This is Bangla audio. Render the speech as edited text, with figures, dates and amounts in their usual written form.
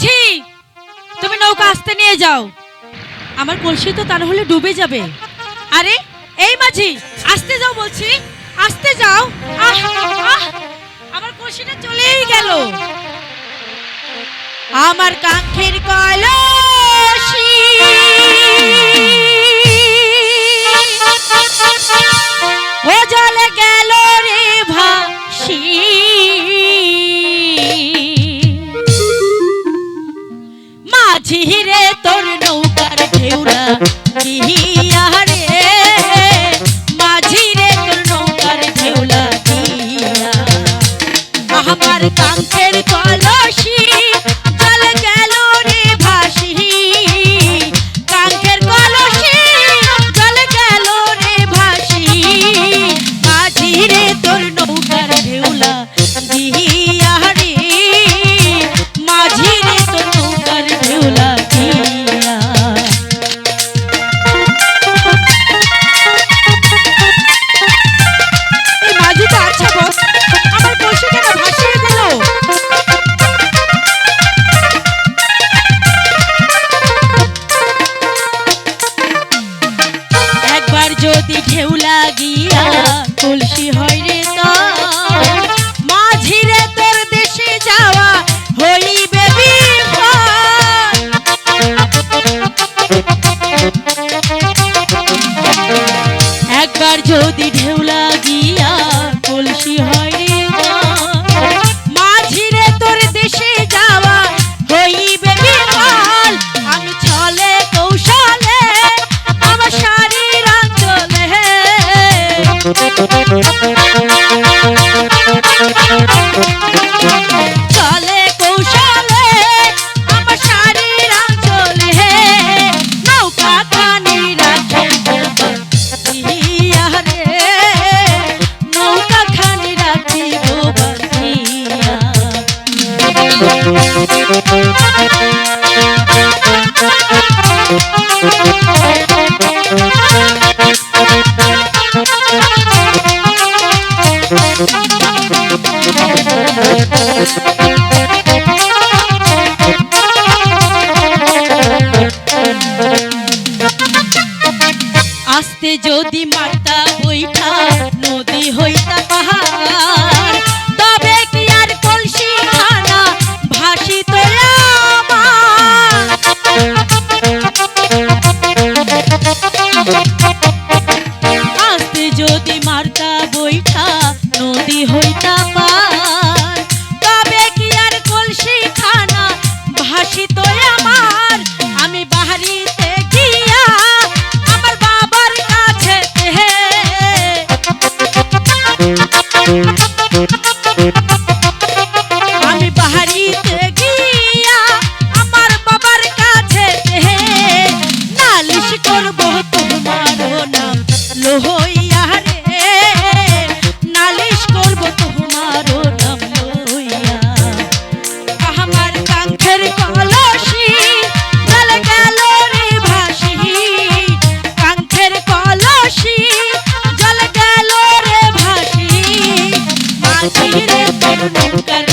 মাঝি, তুমি নৌকা আসতে নিয়ে যাও, আমার কলসি তো তা না হলে ডুবে যাবে। আরে এই মাঝি, আসতে যাও বলছি, আসতে যাও। আহ আহ, আমার কলসিটা চলেই গেল। আমার কাঙ্ক্ষের কলসি ও জলে গেল রে ভাসি, মাঝি রে তোর নৌকার ঢেউলা দিয়া রে, মাঝি রে তোর নৌকার ঢেউলা দিয়া, আমার কাঙ্ক্ষের কলসি জলে গেল রে ভাসি, কাঙ্ক্ষের কলসি জলে গেল রে ভাসি, মাঝি রে তোর নৌকার ঢেউলা দিয়া রে, মাঝি রে তোর নৌকার ঢেউলা দিয়া। এই মাঝি তো আচ্ছা বস, আমার কলসি কেন ভাসিয়ে দিল? একবার যদি ঢেউ লাগিয়া কলসি হয় রে তার, মাঝি রে তোর দেশে যাওয়া হইবে বিপদ। একবার যদি ঢেউ লাগিয়া কলসি হয় রে তার, মাঝি রে তোর দেশে যাওয়া হইবে বিপদ। আমি ছলে কৌশলে আমার শারীর আঞ্চলে, চলে কৌশলে আমার শারীর আঞ্চলে, নৌকা খানি রাখে দিয়া রে, নৌকা খানি রাখি গোবর দিয়া। আস্তে যদি মাতা বইটা নদী হইতা পাহাড়, তবে কি আর কলসি খানা ভাসিত আমার। আস্তে যদি মাতা বইটা নদী হইতা পার, তবে কি আর কলসি খানা ভাসিত আমার। আমি বাহারিতে গিয়া আমার বাবার কাছে আমি বাহারিতে গিয়া আমার বাবার কাছে নালিশ করব তোমার নাম লহইয়া রে, নালিশ করব তোমার নাম লহইয়া। আমার কাঙ্ক্ষের কলসি জলে গেল রে ভাসি, কাঙ্ক্ষের কলসি জলে গেল রে ভাসি, মাঝি রে তোর নৌকার